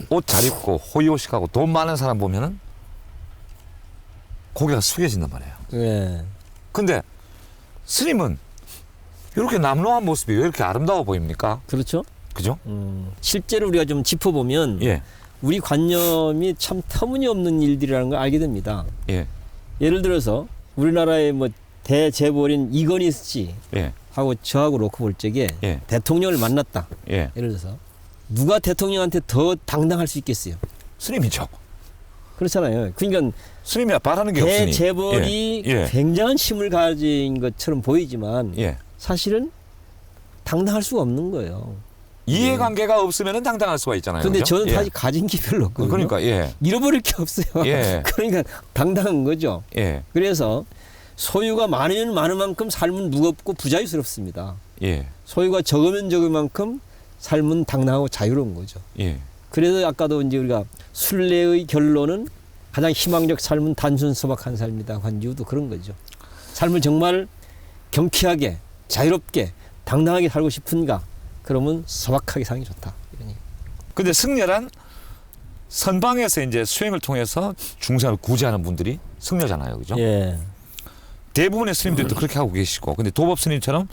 옷 잘 입고 호의호식하고 돈 많은 사람 보면은 고개가 숙여진단 말이에요. 예. 근데 스님은 이렇게 남루한 모습이 왜 이렇게 아름다워 보입니까? 그렇죠. 그죠? 실제로 우리가 좀 짚어보면 예. 우리 관념이 참 터무니없는 일들이라는 걸 알게 됩니다. 예. 예를 들어서 우리나라의 뭐 대재벌인 이건희 씨 예. 하고 저하고 놓고 볼 적에 예. 대통령을 만났다. 예. 예를 들어서 누가 대통령한테 더 당당할 수 있겠어요? 스님이죠. 그렇잖아요. 그러니까 스님이 바라는 게 없으니. 대재벌이 예. 예. 굉장한 힘을 가진 것처럼 보이지만 예. 사실은 당당할 수가 없는 거예요. 이해관계가 없으면 당당할 수가 있잖아요. 그런데 그죠? 저는 예. 사실 가진 게 별로 없거든요. 그러니까 예. 잃어버릴 게 없어요. 예. 그러니까 당당한 거죠. 예. 그래서 소유가 많으면 많은 만큼 삶은 무겁고 부자유스럽습니다. 예. 소유가 적으면 적은 만큼 삶은 당당하고 자유로운 거죠. 예. 그래서 아까도 이제 우리가 순례의 결론은 가장 희망적 삶은 단순 소박한 삶이다 한 이유도 그런 거죠. 삶을 정말 경쾌하게 자유롭게 당당하게 살고 싶은가? 그러면 소박하게 사는 게 좋다. 이런 얘기. 근데 승려란 선방에서 이제 수행을 통해서 중생을 구제하는 분들이 승려잖아요. 그죠? 예. 대부분의 스님들도 그렇게 하고 계시고, 근데 도법 스님처럼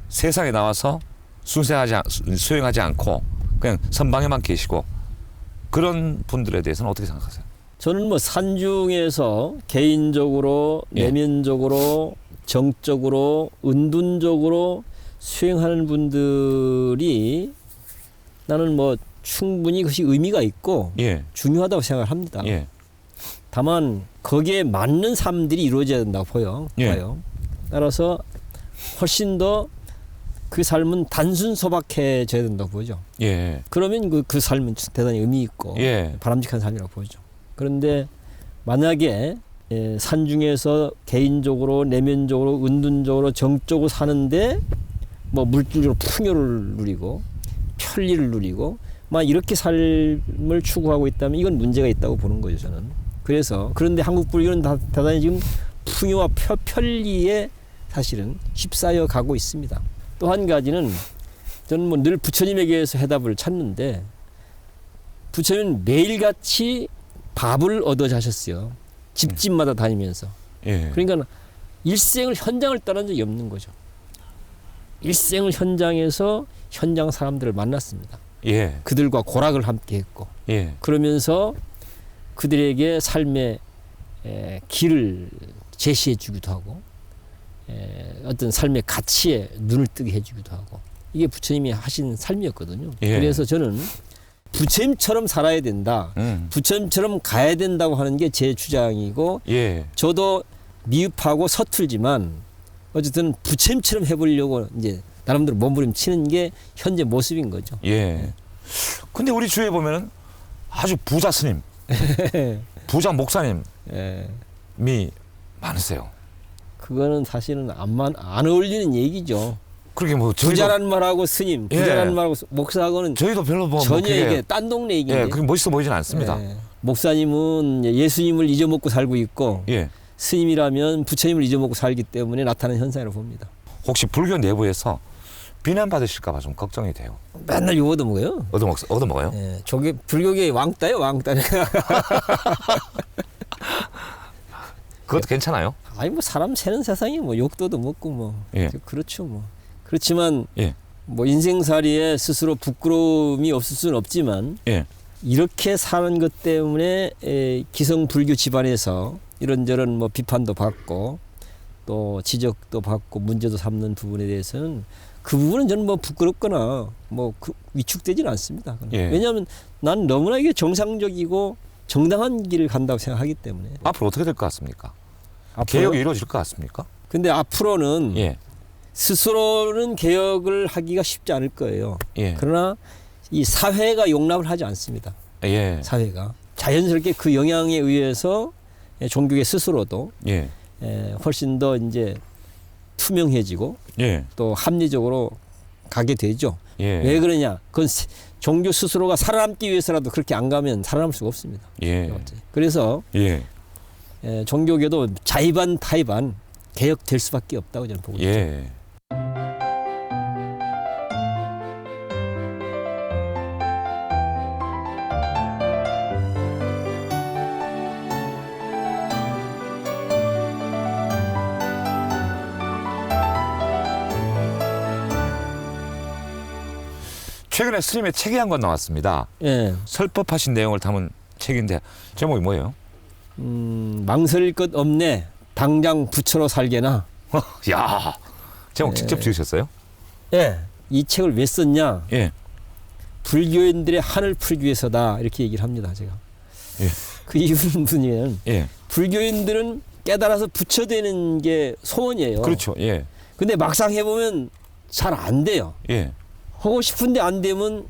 세상에 나와서 수행하지 않고 그냥 선방에만 계시고 그런 분들에 대해서는 어떻게 생각하세요? 저는 뭐 산중에서 개인적으로, 예. 내면적으로, 정적으로, 은둔적으로 수행하는 분들이 나는 뭐 충분히 그것이 의미가 있고 예. 중요하다고 생각을 합니다. 예. 다만 거기에 맞는 삶들이 이루어져야 된다고 예. 봐요. 따라서 훨씬 더 그 삶은 단순 소박해져야 된다고 보죠. 예. 그러면 그 삶은 대단히 의미 있고 예. 바람직한 삶이라고 보죠. 그런데 만약에 산 중에서 개인적으로 내면적으로 은둔적으로 정적으로 사는데 뭐 물질적으로 풍요를 누리고 편리를 누리고 막 이렇게 삶을 추구하고 있다면 이건 문제가 있다고 보는 거죠, 저는. 그래서 그런데 한국 불교는 대단히 지금 풍요와 편리에 사실은 휩싸여 가고 있습니다. 또 한 가지는 저는 뭐 늘 부처님에게서 해답을 찾는데 부처님은 매일같이 밥을 얻어 자셨어요. 집집마다 다니면서. 예. 그러니까 일생을 현장을 떠난 적이 없는 거죠. 일생을 현장에서 현장 사람들을 만났습니다. 예. 그들과 고락을 함께 했고 예. 그러면서 그들에게 삶의 길을 제시해 주기도 하고 어떤 삶의 가치에 눈을 뜨게 해주기도 하고 이게 부처님이 하신 삶이었거든요. 예. 그래서 저는 부처님처럼 살아야 된다. 부처님처럼 가야 된다고 하는 게 제 주장이고 예. 저도 미흡하고 서툴지만 어쨌든 부처님처럼 해보려고 이제 나름대로 몸부림치는 게 현재 모습인 거죠. 예. 근데 우리 주위에 보면은 아주 부자 스님, 부자 목사님이 예. 많으세요. 그거는 사실은 안 어울리는 얘기죠. 그렇게 뭐 저희도, 부자라는 말하고 스님, 부자라는 예. 말하고 목사하고는 저희도 별로 뭐 전혀 그게, 이게 딴 동네 얘기인데. 예, 그게 멋있어 보이진 않습니다. 예. 목사님은 예수님을 잊어먹고 살고 있고 예. 스님이라면 부처님을 잊어먹고 살기 때문에 나타나는 현상이라고 봅니다. 혹시 불교 내부에서 비난 받으실까봐 좀 걱정이 돼요. 맨날 욕 얻어먹어요. 얻어먹어요? 예. 저게 불교계 왕따예요, 왕따. 그것도 괜찮아요? 아니 뭐 사람 새는 세상이 뭐 욕도 얻어먹고 뭐 예. 그렇죠 뭐. 그렇지만 예. 뭐 인생살이에 스스로 부끄러움이 없을 수는 없지만 예. 이렇게 사는 것 때문에 기성 불교 집안에서 이런저런 뭐 비판도 받고 또 지적도 받고 문제도 삼는 부분에 대해서는 그 부분은 저는 뭐 부끄럽거나 뭐 위축되지는 않습니다. 예. 왜냐하면 난 너무나 이게 정상적이고 정당한 길을 간다고 생각하기 때문에. 앞으로 어떻게 될 것 같습니까? 앞으로? 개혁이 이루어질 것 같습니까? 근데 앞으로는 예. 스스로는 개혁을 하기가 쉽지 않을 거예요. 예. 그러나 이 사회가 용납을 하지 않습니다. 예. 사회가 자연스럽게 그 영향에 의해서 종교계 스스로도 예. 훨씬 더 이제 투명해지고 예. 또 합리적으로 가게 되죠. 예. 왜 그러냐? 그건 종교 스스로가 살아남기 위해서라도 그렇게 안 가면 살아남을 수가 없습니다. 예. 그래서 예. 종교계도 자의반 타의반 개혁될 수밖에 없다고 저는 보고 있죠. 예. 최근에 스님의 책이 한 권 나왔습니다. 예. 설법하신 내용을 담은 책인데 제목이 뭐예요? 망설일 것 없네. 당장 부처로 살게나. 야, 제목 직접 지으셨어요? 예. 이 책을 왜 썼냐? 예. 불교인들의 한을 풀기 위해서다. 이렇게 얘기를 합니다, 제가. 예. 그 이유는 뭐냐면 예. 불교인들은 깨달아서 부처 되는 게 소원이에요. 그렇죠. 예. 근데 막상 해보면 잘 안 돼요. 예. 하고 싶은데 안 되면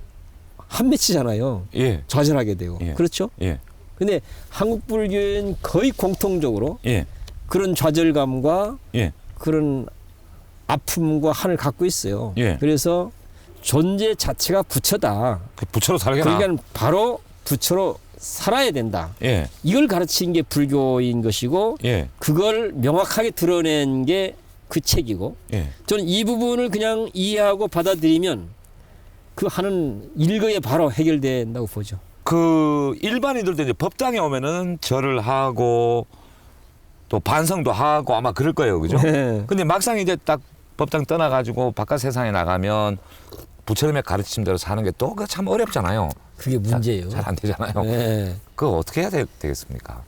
한 맺히잖아요. 예. 좌절하게 되고. 예. 그렇죠? 예. 근데 한국 불교는 거의 공통적으로 예. 그런 좌절감과 예. 그런 아픔과 한을 갖고 있어요. 예. 그래서 존재 자체가 부처다. 부처로 살게나. 그러니까 바로 부처로 살아야 된다. 예. 이걸 가르치는 게 불교인 것이고 예. 그걸 명확하게 드러낸 게 그 책이고 예. 저는 이 부분을 그냥 이해하고 받아들이면 그 한은 일거에 바로 해결된다고 보죠. 그 일반인들도 이제 법당에 오면은 절을 하고 또 반성도 하고 아마 그럴 거예요, 그죠? 네. 근데 막상 이제 딱 법당 떠나가지고 바깥 세상에 나가면 부처님의 가르침대로 사는 게 또 그 참 어렵잖아요. 그게 문제예요. 잘 안 되잖아요. 네. 그거 어떻게 해야 되겠습니까?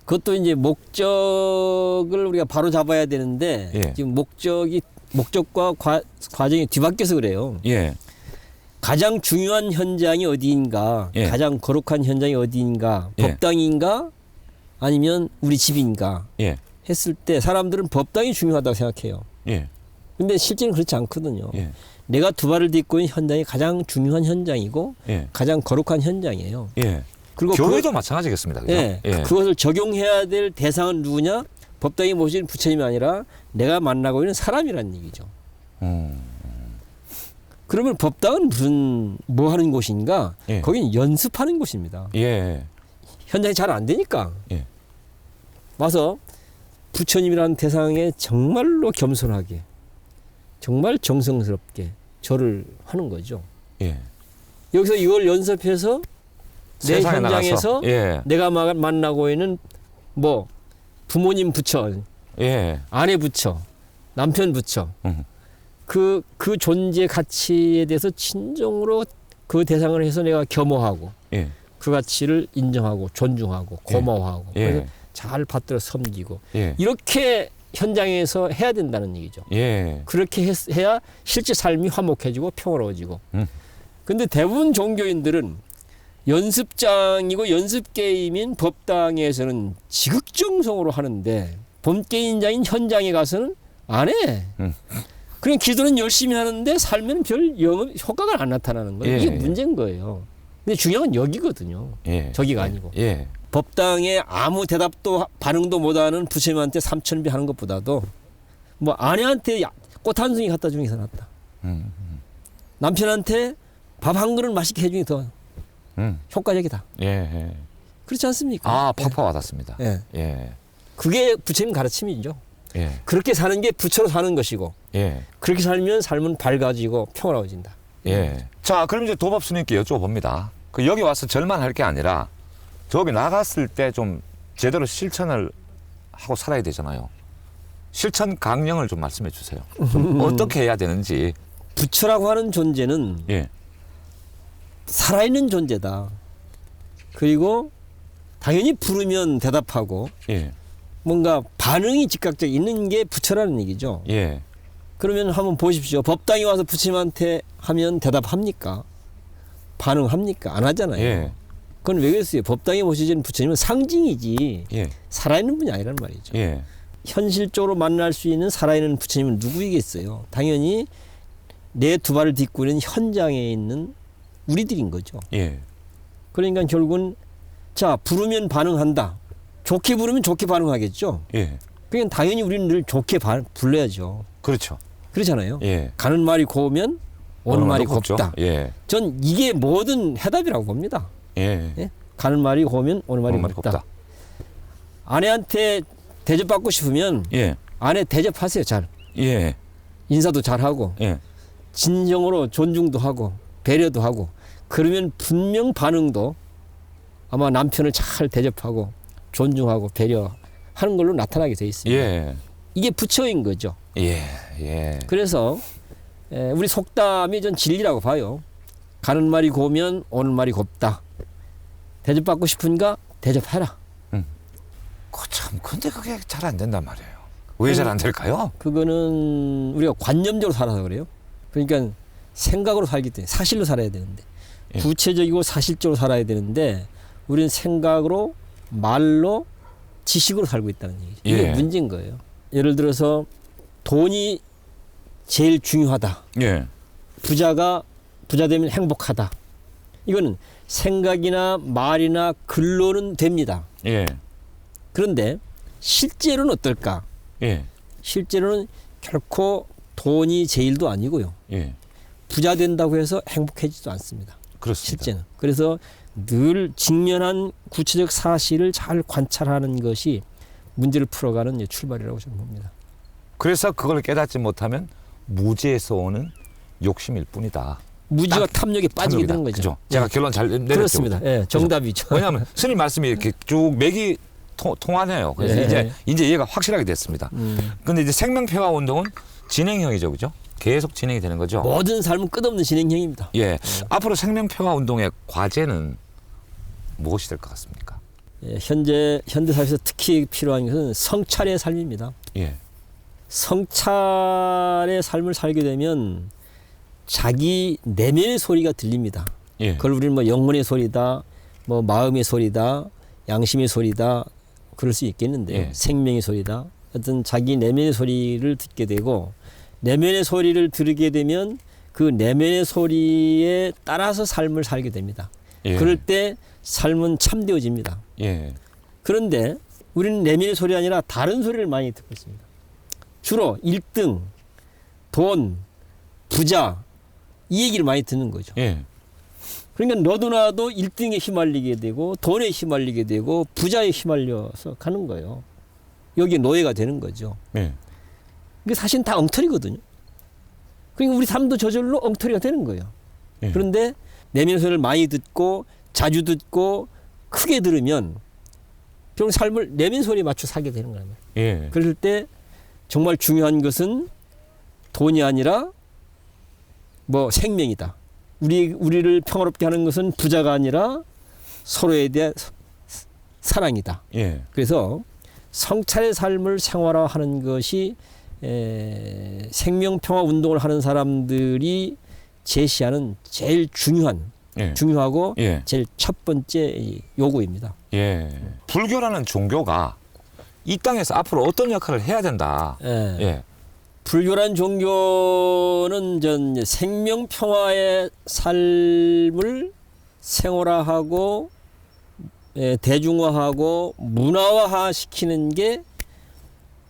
그것도 이제 목적을 우리가 바로 잡아야 되는데 예. 지금 목적과 과정이 뒤바뀌어서 그래요. 예. 가장 중요한 현장이 어디인가, 예. 가장 거룩한 현장이 어디인가, 예. 법당인가, 아니면 우리 집인가 예. 했을 때 사람들은 법당이 중요하다고 생각해요. 예. 근데 실제는 그렇지 않거든요. 예. 내가 두 발을 딛고 있는 현장이 가장 중요한 현장이고 예. 가장 거룩한 현장이에요. 예. 그리고 교회도 마찬가지겠습니다. 그죠? 예, 그것을 적용해야 될 대상은 누구냐? 법당에 모신 부처님이 아니라 내가 만나고 있는 사람이라는 얘기죠. 그러면 법당은 무슨 뭐 하는 곳인가? 예. 거기는 연습하는 곳입니다. 예. 현장이 잘 안 되니까 예. 와서 부처님이라는 대상에 정말로 겸손하게 정말 정성스럽게 절을 하는 거죠. 예. 여기서 이걸 연습해서 내 세상에 현장에서 나가서. 예. 내가 만나고 있는 뭐 부모님 부처, 예. 아내 부처, 남편 부처 그 존재 가치에 대해서 진정으로 그 대상을 해서 내가 겸허하고 예. 그 가치를 인정하고 존중하고 고마워하고 예. 그래서 잘 받들어 섬기고 예. 이렇게 현장에서 해야 된다는 얘기죠. 예. 그렇게 해야 실제 삶이 화목해지고 평화로워지고. 근데 대부분 종교인들은 연습장이고 연습 게임인 법당에서는 지극정성으로 하는데 본 게임장인 현장에 가서는 안 해. 그냥 기도는 열심히 하는데 삶에는 별 효과가 안 나타나는 거예요. 예. 이게 문제인 거예요. 근데 중요한 건 여기거든요. 예. 저기가 아니고. 예. 법당에 아무 대답도 반응도 못하는 부처님한테 삼천비 하는 것보다도 뭐 아내한테 꽃 한 송이 갖다 주는 게 더 낫다. 남편한테 밥 한 그릇 맛있게 해주는 게 더 효과적이다. 예. 그렇지 않습니까? 아, 팍팍 와닿습니다. 예. 예. 그게 부처님 가르침이죠. 예. 그렇게 사는 게 부처로 사는 것이고 예. 그렇게 살면 삶은 밝아지고 평화로워진다. 예. 자, 그럼 이제 도밥 스님께 여쭤봅니다. 그 여기 와서 절만 할 게 아니라 저기 나갔을 때 좀 제대로 실천을 하고 살아야 되잖아요. 실천 강령을 좀 말씀해 주세요. 좀 어떻게 해야 되는지. 부처라고 하는 존재는 예. 살아있는 존재다. 그리고 당연히 부르면 대답하고 예. 뭔가 반응이 즉각적 있는 게 부처라는 얘기죠. 예. 그러면 한번 보십시오. 법당에 와서 부처님한테 하면 대답합니까? 반응합니까? 안 하잖아요. 예. 그건 왜 그랬어요? 법당에 모시는 부처님은 상징이지 예. 살아있는 분이 아니란 말이죠. 예. 현실적으로 만날 수 있는 살아있는 부처님은 누구이겠어요? 당연히 내 두 발을 딛고 있는 현장에 있는 우리들인 거죠. 예. 그러니까 결국은 자 부르면 반응한다. 좋게 부르면 좋게 반응하겠죠. 예. 그러니까 당연히 우리는 늘 좋게 불러야죠. 그렇죠. 그렇잖아요. 예. 가는 말이 고우면 오는 말이 곱다. 예. 전 이게 모든 해답이라고 봅니다. 예. 예? 가는 말이 고우면 오는 말이 곱다. 아내한테 대접받고 싶으면 예. 아내 대접하세요. 잘. 예. 인사도 잘하고 예. 진정으로 존중도 하고 배려도 하고 그러면 분명 반응도 아마 남편을 잘 대접하고 존중하고 배려하는 걸로 나타나게 돼 있습니다. 예. 이게 부처인 거죠. 예. 예. 그래서 우리 속담이 전 진리라고 봐요. 가는 말이 고우면 오는 말이 곱다. 대접받고 싶은가 대접해라. 참 근데 그게 잘 안 된단 말이에요. 왜 잘 안 될까요? 그거는 우리가 관념적으로 살아서 그래요. 그러니까 생각으로 살기 때문에 사실로 살아야 되는데 예. 구체적이고 사실적으로 살아야 되는데 우리는 생각으로 말로 지식으로 살고 있다는 얘기죠. 이게 예. 문제인 거예요. 예를 들어서 돈이 제일 중요하다. 예. 부자 되면 행복하다. 이거는 생각이나 말이나 글로는 됩니다. 예. 그런데 실제로는 어떨까? 예. 실제로는 결코 돈이 제일도 아니고요. 예. 부자 된다고 해서 행복해지지도 않습니다. 그렇습니다. 실제는. 그래서 늘 직면한 구체적 사실을 잘 관찰하는 것이 문제를 풀어가는 출발이라고 저는 봅니다. 그래서 그걸 깨닫지 못하면 무지에서 오는 욕심일 뿐이다. 무지와 탐욕에 빠지게 탐욕이다. 되는 거죠. 그죠? 제가 결론 잘 내렸죠. 그렇습니다. 예, 정답이죠. 왜냐하면 스님 말씀이 이렇게 쭉 맥이 통하네요. 그래서 예. 이제 이해가 확실하게 됐습니다. 근데 이제 생명평화 운동은 진행형이죠, 그죠? 계속 진행이 되는 거죠. 모든 삶은 끝없는 진행형입니다. 예. 앞으로 생명평화 운동의 과제는 무엇이 될 것 같습니까? 예, 현재 사회에서 특히 필요한 것은 성찰의 삶입니다. 예. 성찰의 삶을 살게 되면 자기 내면의 소리가 들립니다. 예. 그걸 우리는 뭐 영혼의 소리다, 뭐 마음의 소리다, 양심의 소리다 그럴 수 있겠는데요. 예. 생명의 소리다. 어떤 자기 내면의 소리를 듣게 되고 내면의 소리를 들으게 되면 그 내면의 소리에 따라서 삶을 살게 됩니다. 예. 그럴 때 삶은 참되어집니다. 예. 그런데 우리는 내면의 소리 아니라 다른 소리를 많이 듣고 있습니다. 주로 1등, 돈, 부자 이 얘기를 많이 듣는 거죠. 예. 그러니까 너도 나도 1등에 휘말리게 되고 돈에 휘말리게 되고 부자에 휘말려서 가는 거예요. 여기에 노예가 되는 거죠. 예. 이게 사실 다 엉터리거든요. 그러니까 우리 삶도 저절로 엉터리가 되는 거예요. 예. 그런데 내면 소리를 많이 듣고 자주 듣고 크게 들으면 결국 삶을 내면 소리에 맞춰 살게 되는 거예요. 예. 그럴 때 정말 중요한 것은 돈이 아니라 뭐 생명이다. 우리를 평화롭게 하는 것은 부자가 아니라 서로에 대한 사랑이다. 예. 그래서 성찰의 삶을 생활화하는 것이 생명평화 운동을 하는 사람들이 제시하는 제일 예. 중요하고 예. 제일 첫 번째 요구입니다. 예. 불교라는 종교가 이 땅에서 앞으로 어떤 역할을 해야 된다. 예. 예. 불교란 종교는 전 생명평화의 삶을 생활화하고 대중화하고 문화화 시키는 게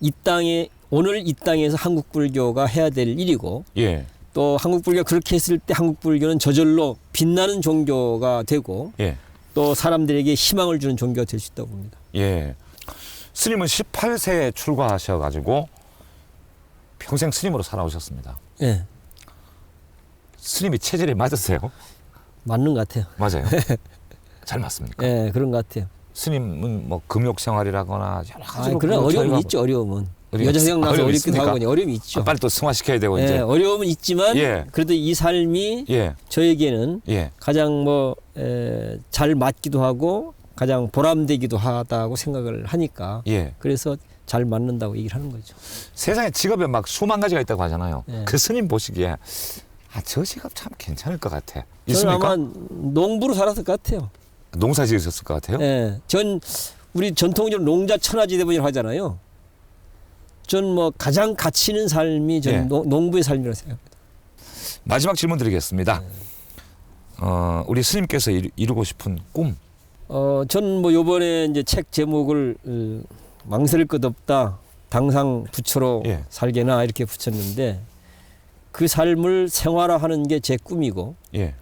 이 땅에 오늘 이 땅에서 한국 불교가 해야 될 일이고 예. 또 한국 불교가 그렇게 했을 때 한국 불교는 저절로 빛나는 종교가 되고 예. 또 사람들에게 희망을 주는 종교가 될 수 있다고 봅니다. 예. 스님은 18세에 출가하셔가지고 평생 스님으로 살아오셨습니다. 예, 스님이 체질이 맞으세요? 맞는 것 같아요. 맞아요. 잘 맞습니까? 예, 그런 것 같아요. 스님은 뭐 금욕 생활이라거나 여러 가지로 그런 그 어려움이 저희가 있죠. 어려움은 어려움이 여자 형 나서 어려움이 어렵기도 있습니까? 하고 어려움이 있죠. 빨리 또 승화시켜야 되고 예, 이제. 어려움은 있지만 예. 그래도 이 삶이 예. 저에게는 예. 가장 잘 맞기도 하고 가장 보람되기도 하다고 생각을 하니까 예. 그래서 잘 맞는다고 얘기를 하는 거죠. 세상에 직업에 막 수만 가지가 있다고 하잖아요. 예. 그 스님 보시기에 저 직업 참 괜찮을 것 같아. 저는 있습니까? 아마 농부로 살았을 것 같아요. 농사 지으셨을 것 같아요. 예, 우리 전통적으로 농자 천하지대본이라고 하잖아요. 전 뭐 가장 가치 있는 삶이 전 예. 농부의 삶이라고 생각합니다. 마지막 질문 드리겠습니다. 우리 스님께서 이루고 싶은 꿈. 전 뭐 요번에 이제 책 제목을 망설일 것 없다. 당상 부처로 예. 살게나 이렇게 붙였는데 그 삶을 생활화하는 게 제 꿈이고 예.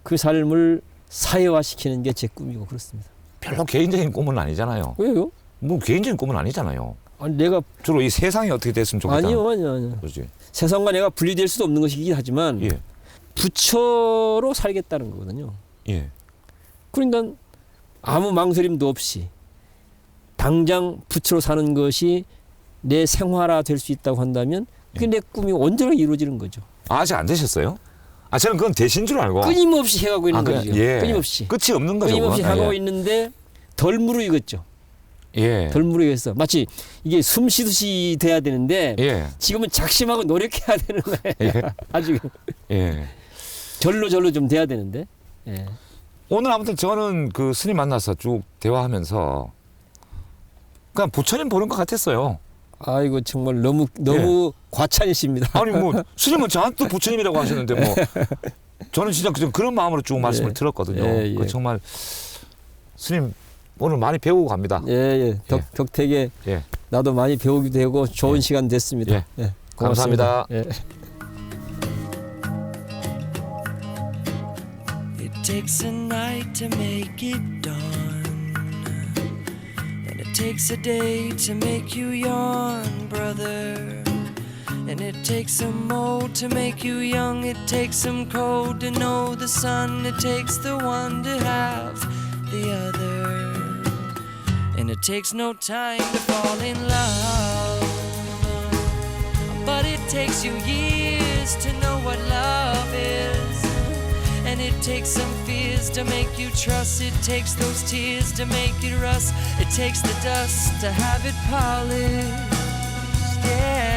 그 삶을 사회화시키는 게 제 꿈이고 그렇습니다. 별로 개인적인 꿈은 아니잖아요. 왜요? 뭐 개인적인 꿈은 아니잖아요. 아니 내가 주로 이 세상이 어떻게 됐으면 좋겠다. 아니요. 그렇지. 세상과 내가 분리될 수도 없는 것이긴 하지만 예. 부처로 살겠다는 거거든요. 예. 그러니까 아무 망설임도 없이 당장 부처로 사는 것이 내 생활화 될 수 있다고 한다면 그게 내 꿈이 언제나 이루어지는 거죠. 아직 안 되셨어요? 저는 그건 되신 줄 알고. 끊임없이 해가고 있는 거죠. 예. 끊임없이. 끝이 없는 거죠. 끊임없이 그건. 하고 예. 있는데 덜 무르익었죠. 예. 덜 무르익었어. 마치 이게 숨 쉬듯이 돼야 되는데 예. 지금은 작심하고 노력해야 되는 거예요. 예. 아주 예. 절로 좀 돼야 되는데. 예. 오늘 아무튼 저는 그 스님 만나서 쭉 대화하면서 그냥 부처님 보는 것 같았어요. 아이고 정말 너무 과찬이십니다. 아니 뭐 스님은 저한테 부처님이라고 하셨는데 뭐 저는 진짜 그런 마음으로 쭉 말씀을 들었거든요. 예. 그 정말 스님 오늘 많이 배우고 갑니다. 예. 덕택에 예. 나도 많이 배우기도 되고 좋은 예. 시간 됐습니다. 예. 예. 감사합니다. 고맙습니다. 예. It takes a night to make it dawn, and it takes a day to make you yawn, brother. And it takes some mold to make you young. It takes some cold to know the sun. It takes the one to have the other. And it takes no time to fall in love, but it takes you years to know what love is. And it takes some fears to make you trust. It takes those tears to make it rust. It takes the dust to have it polished. Yeah.